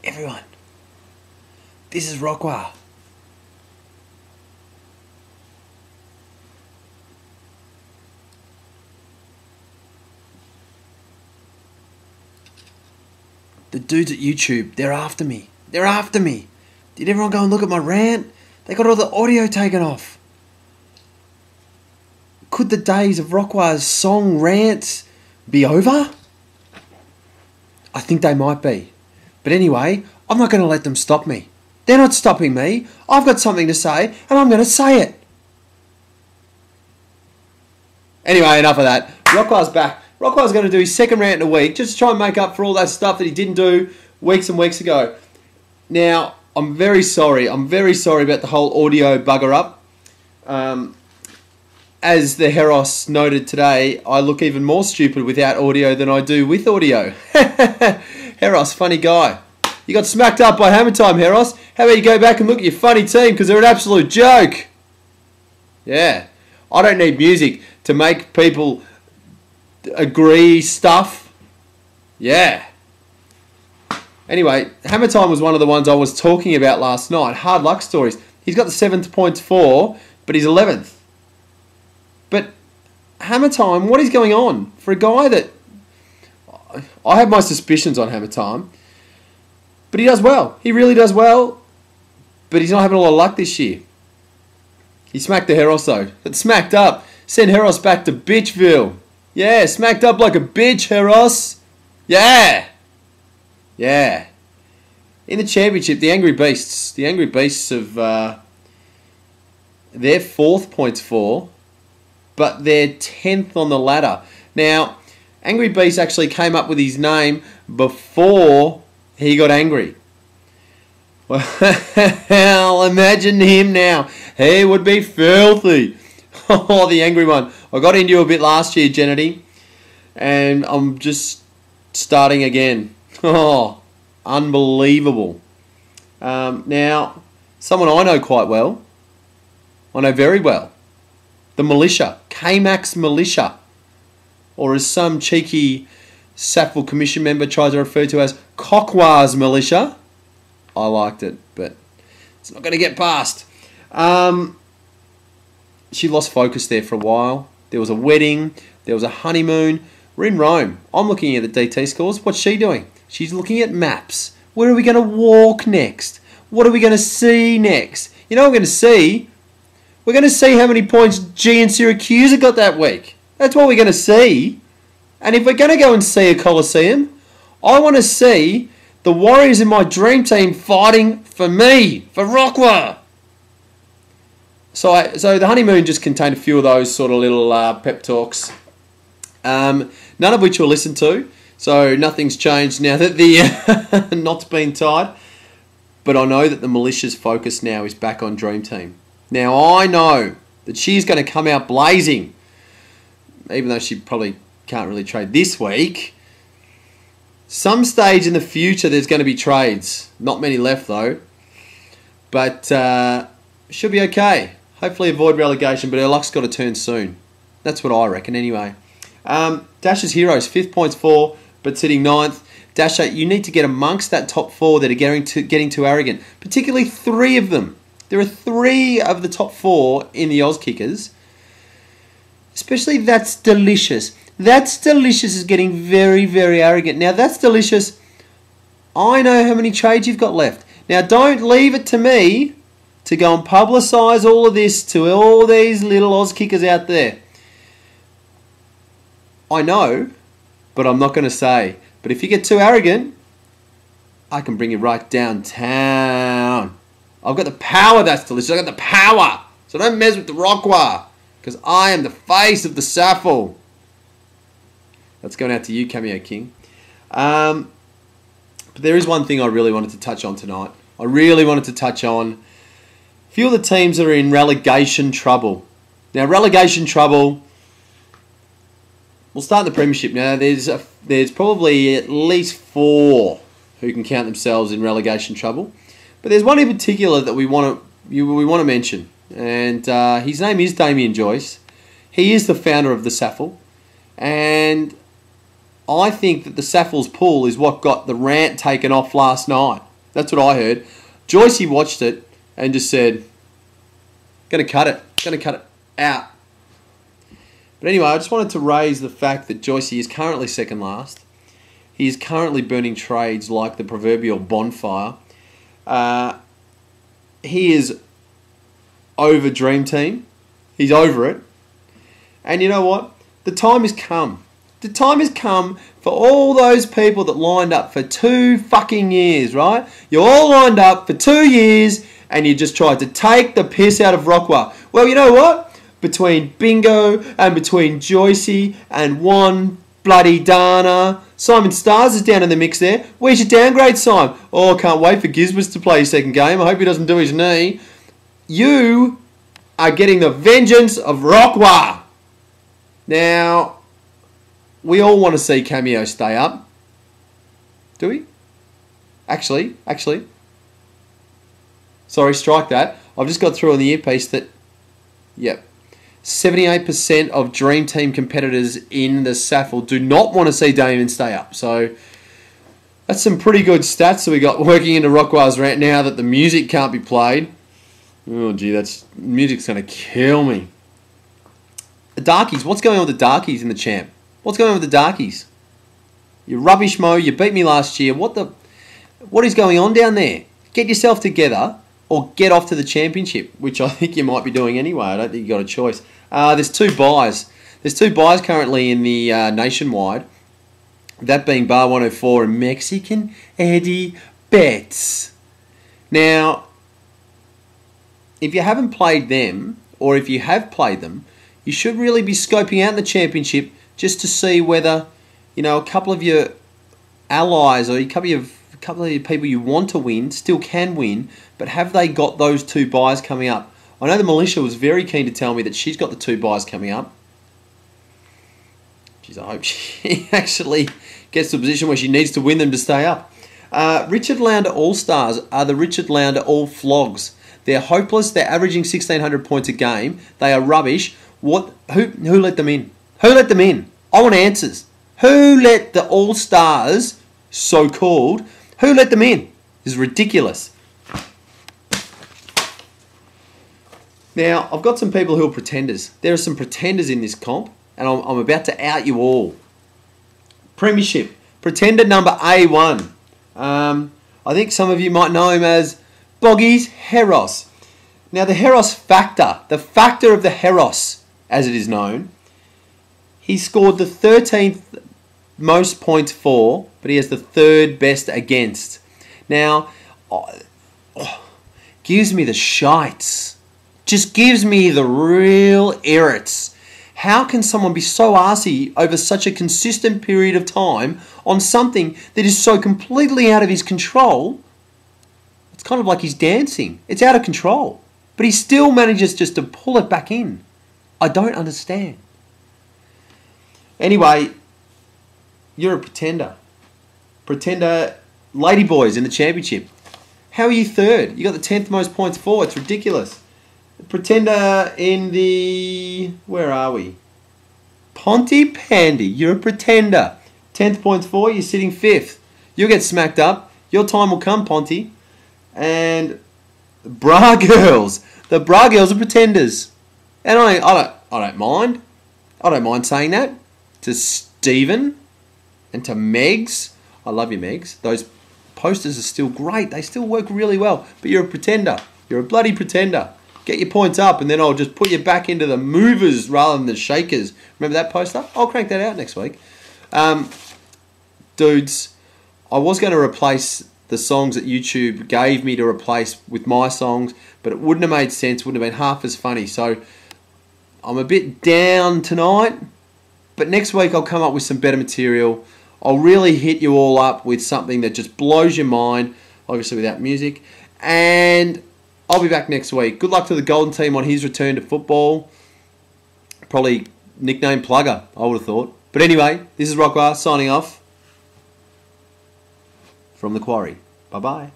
Everyone, this is Rockwar. The dudes at YouTube, they're after me. They're after me. Did everyone go and look at my rant? They got all the audio taken off. Could the days of Rockwar's song rants be over? I think they might be. But anyway, I'm not going to let them stop me. They're not stopping me. I've got something to say, and I'm going to say it. Anyway, enough of that. Rockwar's back. Rockwar's going to do his second rant in a week, just to try and make up for all that stuff that he didn't do weeks and weeks ago. Now, I'm very sorry. I'm very sorry about the whole audio bugger up. As the Heros noted today, I look even more stupid without audio than I do with audio. Heros, funny guy. You got smacked up by Hammer Time, Heros. How about you go back and look at your funny team, because they're an absolute joke. Yeah. I don't need music to make people agree stuff. Yeah. Anyway, Hammer Time was one of the ones I was talking about last night. Hard luck stories. He's got the 7th points for, but he's 11th. But Hammer Time, what is going on? For a guy that... I have my suspicions on Hammer Time. But he does well. He really does well. But he's not having a lot of luck this year. He smacked the Heros though. But smacked up. Send Heros back to Bitchville. Yeah, smacked up like a bitch, Heros. Yeah. Yeah. In the championship, the Angry Beasts. The Angry Beasts have... their 4th points for... but they're 10th on the ladder. Now, Angry Beast actually came up with his name before he got angry. Well, imagine him now. He would be filthy. Oh, the angry one. I got into you a bit last year, Gennady, and I'm just starting again. Oh, unbelievable. Now, someone I know quite well. I know very well. The militia, K-Max militia, or as some cheeky SAFL Commission member tries to refer to as Cockwar's militia. I liked it, but it's not going to get past. She lost focus there for a while. There was a wedding. There was a honeymoon. We're in Rome. I'm looking at the DT scores. What's she doing? She's looking at maps. Where are we going to walk next? What are we going to see next? You know what we're going to see? We're going to see how many points G and Syracuse have got that week. That's what we're going to see. And if we're going to go and see a Coliseum, I want to see the Warriors in my dream team fighting for me, for Rockwar. So the honeymoon just contained a few of those sort of little pep talks, none of which were listened to. So nothing's changed now that the knot's been tied. But I know that the militia's focus now is back on Dream Team. Now I know that she's going to come out blazing, even though she probably can't really trade this week. Some stage in the future there's going to be trades. Not many left though. But she'll be okay. Hopefully avoid relegation, but her luck's got to turn soon. That's what I reckon anyway. Dasher's Heroes, 5th points for, but sitting 9th. Dasher, you need to get amongst that top 4 that are getting too arrogant. Particularly 3 of them. There are 3 of the top 4 in the Auskickers. Especially That's Delicious. That's Delicious is getting very, very arrogant. Now, That's Delicious, I know how many trades you've got left. Now, don't leave it to me to go and publicise all of this to all these little Auskickers out there. I know, but I'm not going to say. But if you get too arrogant, I can bring you right downtown. I've got the power, That's Delicious. I've got the power. So don't mess with the Rockwar, because I am the face of the SAFL. That's going out to you, Cameo King. But there is one thing I really wanted to touch on tonight. I really wanted to touch on a few of the teams that are in relegation trouble. Now, relegation trouble, we'll start in the Premiership. Now, there's probably at least 4 who can count themselves in relegation trouble. But there's one in particular that we want to mention. And his name is Damien Joyce. He is the founder of the SAFL. And I think that the SAFL's pool is what got the rant taken off last night. That's what I heard. Joycey watched it and just said, gonna cut it out. But anyway, I just wanted to raise the fact that Joycey is currently second last. He is currently burning trades like the proverbial bonfire. He is over Dream Team. He's over it. And you know what? The time has come. The time has come for all those people that lined up for 2 fucking years, right? You all lined up for 2 years and you just tried to take the piss out of Rockwah. Well, you know what? Between Bingo and between Joycey and one bloody Dana, Simon Stars is down in the mix there. Where's your downgrade, Simon? Oh, I can't wait for Gizbus to play his second game. I hope he doesn't do his knee. You are getting the vengeance of Rockwah. Now, we all want to see Cameo stay up. Do we? Actually. Sorry, strike that. I've just got through on the earpiece that, yep, 78% of Dream Team competitors in the SAFL do not want to see Damien stay up. So that's some pretty good stats that we got working into Rockwah's right now that the music can't be played. Oh, gee, music's going to kill me. The Darkies, what's going on with the Darkies in the champ? What's going on with the Darkies? You rubbish, Mo. You beat me last year. What is going on down there? Get yourself together or get off to the championship, which I think you might be doing anyway. I don't think you got a choice. There's 2 buys. There's 2 buys currently in the nationwide. That being Bar 104 and Mexican Eddie Betts. Now, if you haven't played them, or if you have played them, you should really be scoping out in the championship just to see whether, you know, a couple of your allies or a couple of your people you want to win still can win, but have they got those 2 buys coming up? I know the militia was very keen to tell me that she's got the 2 buys coming up. Jeez, I hope she actually gets to a position where she needs to win them to stay up. Richard Lounder All-Stars are the Richard Lounder All-Flogs. They're hopeless. They're averaging 1,600 points a game. They are rubbish. Who let them in? Who let them in? I want answers. Who let the All-Stars, so-called, who let them in? This is ridiculous. Now, I've got some people who are pretenders. There are some pretenders in this comp, and I'm about to out you all. Premiership. Pretender number A1. I think some of you might know him as Boggies Heros. Now, the Heros factor, the factor of the Heros, as it is known, he scored the 13th most points for, but he has the 3rd best against. Now, gives me the shites. Just gives me the real irrits. How can someone be so arsey over such a consistent period of time on something that is so completely out of his control? It's kind of like he's dancing. It's out of control. But he still manages just to pull it back in. I don't understand. Anyway, you're a pretender. Pretender Ladyboys in the championship. How are you 3rd? You got the 10th most points for. It's ridiculous. Pretender in the... Where are we? Ponty Pandy. You're a pretender. 10th points for. You're sitting 5th. You'll get smacked up. Your time will come, Ponty. And Bra Girls. The Bra Girls are pretenders. And I don't mind. I don't mind saying that. To Stephen and to Megs. I love you, Megs. Those posters are still great. They still work really well. But you're a pretender. You're a bloody pretender. Get your points up and then I'll just put you back into the movers rather than the shakers. Remember that poster? I'll crank that out next week. Dudes, I was going to replace the songs that YouTube gave me to replace with my songs, but it wouldn't have made sense, wouldn't have been half as funny. So I'm a bit down tonight, but next week I'll come up with some better material. I'll really hit you all up with something that just blows your mind, obviously without music. And I'll be back next week. Good luck to the Golden Team on his return to football. Probably nickname Plugger, I would have thought. But anyway, this is Rockwah signing off from the Quarry. Bye-bye.